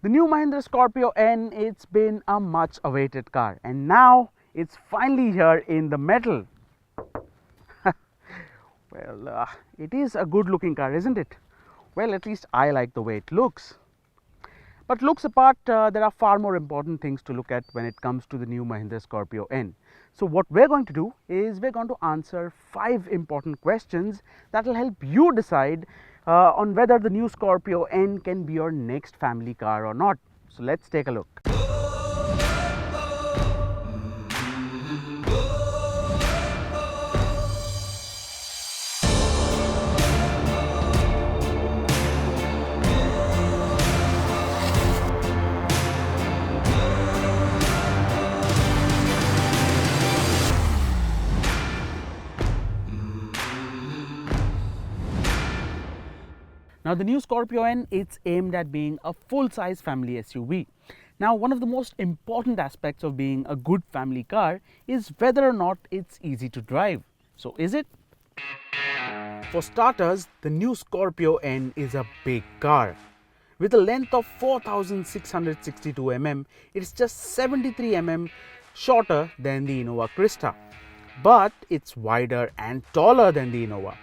The new Mahindra Scorpio N, it's been a much awaited car and now it's finally here in the metal. Well, it is a good looking car, isn't it? Well, at least I like the way it looks. But looks apart, there are far more important things to look at when it comes to the new Mahindra Scorpio N. So what we're going to do is we're going to answer 5 important questions that will help you decide on whether the new Scorpio N can be your next family car or not. So let's take a look. Now the new Scorpio N, it's aimed at being a full-size family SUV. Now one of the most important aspects of being a good family car is whether or not it's easy to drive. So is it? For starters, the new Scorpio N is a big car. With a length of 4,662 mm, it's just 73 mm shorter than the Innova Crysta. But it's wider and taller than the Innova.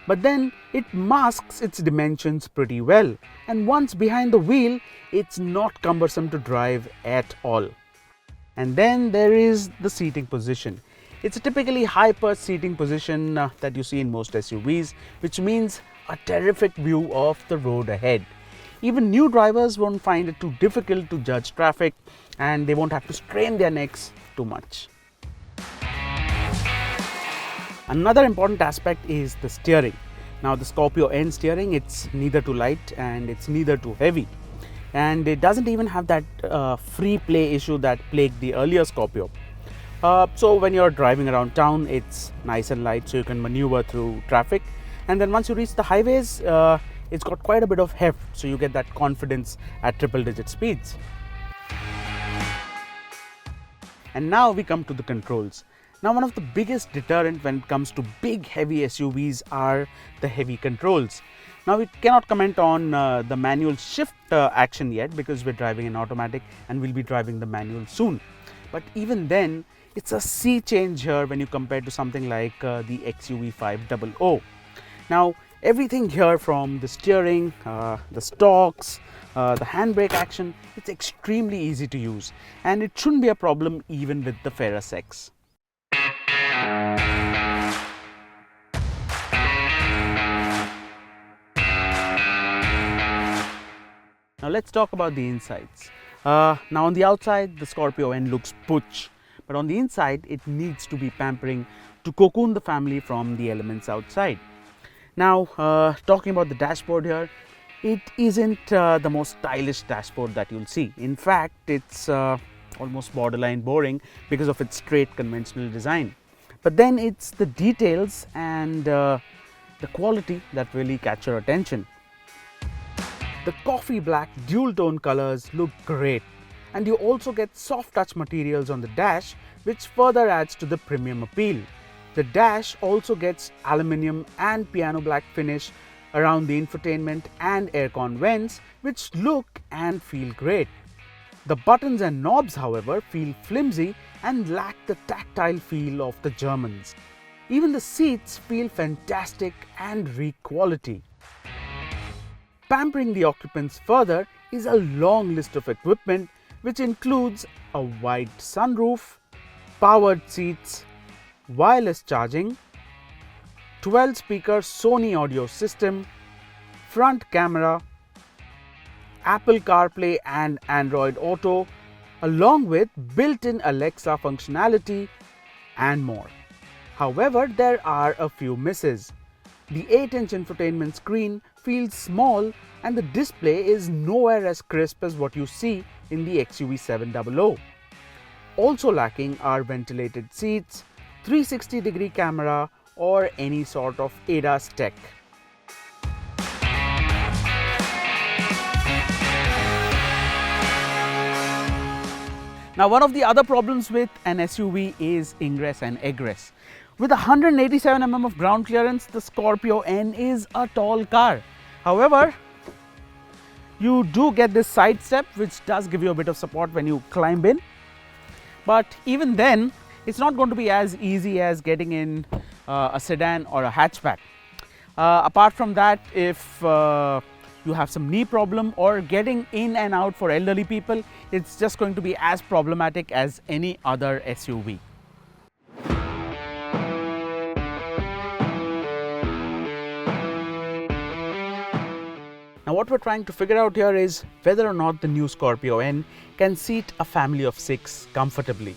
But then it masks its dimensions pretty well, and once behind the wheel, it's not cumbersome to drive at all. And then there is the seating position. It's a typically high-perch seating position that you see in most SUVs, which means a terrific view of the road ahead. Even new drivers won't find it too difficult to judge traffic, and they won't have to strain their necks too much. Another important aspect is the steering. Now the Scorpio N steering, it's neither too light and it's neither too heavy. And it doesn't even have that free play issue that plagued the earlier Scorpio. So when you're driving around town, it's nice and light so you can maneuver through traffic. And then once you reach the highways, it's got quite a bit of heft, so you get that confidence at triple-digit speeds. And now we come to the controls. Now one of the biggest deterrent when it comes to big heavy SUVs are the heavy controls. Now we cannot comment on the manual shift action yet because we're driving an automatic and we'll be driving the manual soon. But even then, it's a sea change here when you compare to something like the XUV 500. Now everything here, from the steering, the stalks, the handbrake action, it's extremely easy to use and it shouldn't be a problem even with the fairer sex. Now let's talk about the insides. Now on the outside, the Scorpio N looks putsch, but on the inside, it needs to be pampering to cocoon the family from the elements outside. Now talking about the dashboard here, it isn't the most stylish dashboard that you'll see. In fact, it's almost borderline boring because of its straight conventional design. But then it's the details and the quality that really catch your attention. The coffee black dual tone colors look great, and you also get soft touch materials on the dash, which further adds to the premium appeal. The dash also gets aluminium and piano black finish around the infotainment and aircon vents, which look and feel great. The buttons and knobs, however, feel flimsy and lack the tactile feel of the Germans. Even the seats feel fantastic and reek quality. Pampering the occupants further is a long list of equipment, which includes a wide sunroof, powered seats, wireless charging, 12-speaker Sony audio system, front camera, Apple CarPlay and Android Auto, along with built-in Alexa functionality and more. However, there are a few misses. The 8-inch infotainment screen feels small and the display is nowhere as crisp as what you see in the XUV 700. Also lacking are ventilated seats, 360-degree camera or any sort of ADAS tech. Now one of the other problems with an SUV is ingress and egress. With 187 mm of ground clearance, the Scorpio N is a tall car. However, You do get this side step which does give you a bit of support when you climb in, but even then it's not going to be as easy as getting in a sedan or a hatchback. Apart from that, if you have some knee problem or getting in and out for elderly people, it's just going to be as problematic as any other SUV. Now what we're trying to figure out here is whether or not the new Scorpio-n can seat a family of 6 comfortably.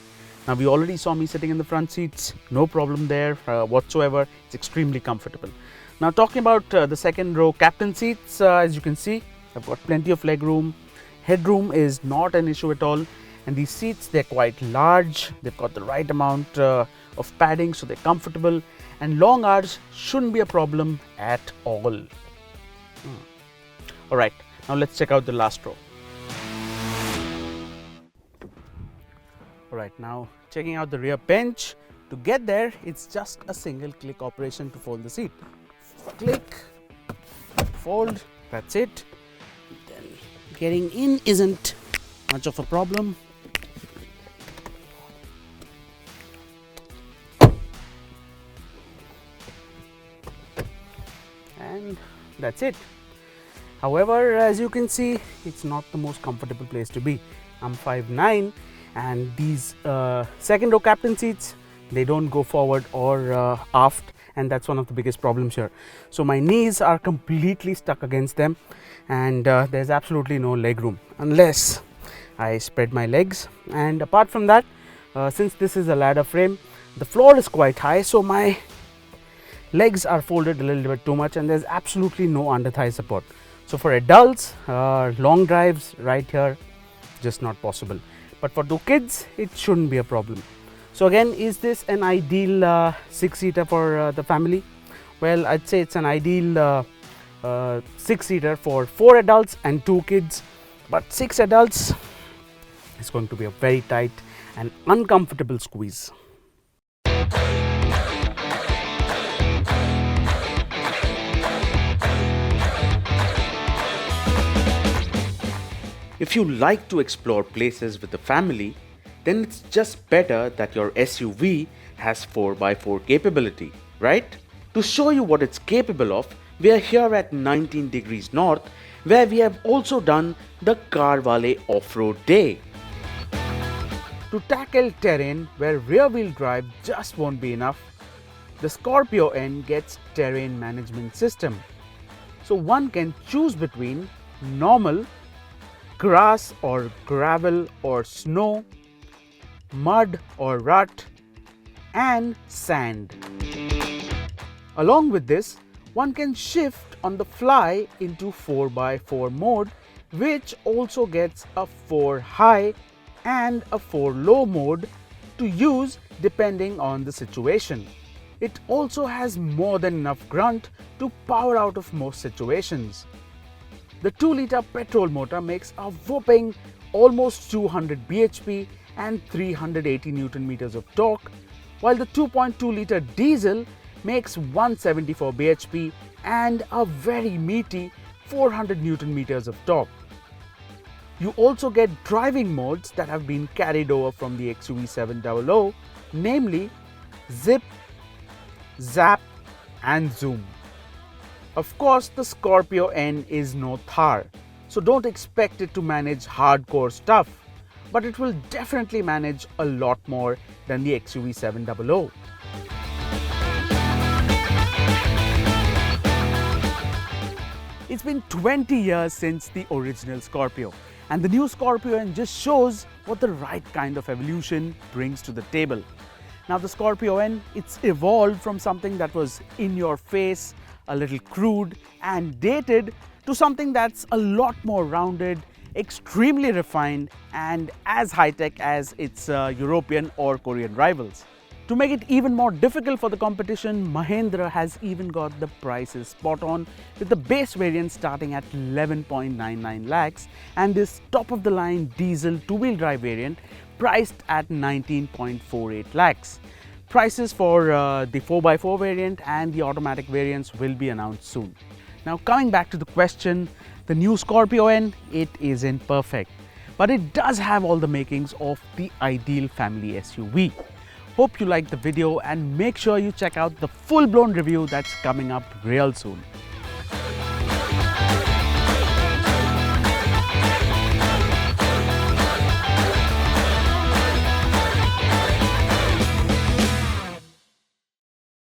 Now we already saw me sitting in the front seats, no problem there whatsoever, it's extremely comfortable. Now talking about the second row captain seats, as you can see, I've got plenty of leg room, headroom is not an issue at all, and these seats, they're quite large, they've got the right amount of padding, so they're comfortable, and long hours shouldn't be a problem at all. Alright, now let's check out the last row. Alright, now checking out the rear bench. To get there, it's just a single click operation to fold the seat. Click, fold, that's it. Then getting in isn't much of a problem. And that's it. However, as you can see, it's not the most comfortable place to be. I'm 5'9", and these second row captain seats, they don't go forward or aft, and that's one of the biggest problems here. So my knees are completely stuck against them, and there's absolutely no leg room unless I spread my legs. And apart from that, since this is a ladder frame, the floor is quite high, so my legs are folded a little bit too much, and there's absolutely no under thigh support. So for adults, long drives right here, just not possible. But for 2 kids, it shouldn't be a problem. So again, is this an ideal 6-seater for the family? Well, I'd say it's an ideal 6-seater for 4 adults and 2 kids. But 6 adults is going to be a very tight and uncomfortable squeeze. If you like to explore places with the family, then it's just better that your SUV has 4x4 capability, right? To show you what it's capable of, we are here at 19 degrees north, where we have also done the CarWale off-road day. To tackle terrain where rear-wheel drive just won't be enough, the Scorpio-n gets terrain management system. So one can choose between normal, grass or gravel or snow, mud or rut, and sand. Along with this, one can shift on the fly into 4x4 mode, which also gets a 4 high and a 4 low mode to use depending on the situation. It also has more than enough grunt to power out of most situations. The 2-liter petrol motor makes a whopping almost 200 bhp and 380 Newton meters of torque, while the 2.2-liter diesel makes 174 bhp and a very meaty 400 Newton meters of torque. You also get driving modes that have been carried over from the XUV700, namely Zip, Zap and Zoom. Of course, the Scorpio-n is no Thar, so don't expect it to manage hardcore stuff, but it will definitely manage a lot more than the XUV700. It's been 20 years since the original Scorpio, and the new Scorpio-n just shows what the right kind of evolution brings to the table. Now the Scorpio-n, it's evolved from something that was in your face, a little crude and dated, to something that's a lot more rounded, extremely refined and as high-tech as its European or Korean rivals. To make it even more difficult for the competition, Mahindra has even got the prices spot on, with the base variant starting at 11.99 lakhs and this top-of-the-line diesel 2-wheel drive variant priced at 19.48 lakhs. Prices for the 4x4 variant and the automatic variants will be announced soon. Now coming back to the question, The new Scorpio-n, it isn't perfect, but it does have all the makings of the ideal family SUV. Hope you liked the video and make sure you check out the full-blown review that's coming up real soon.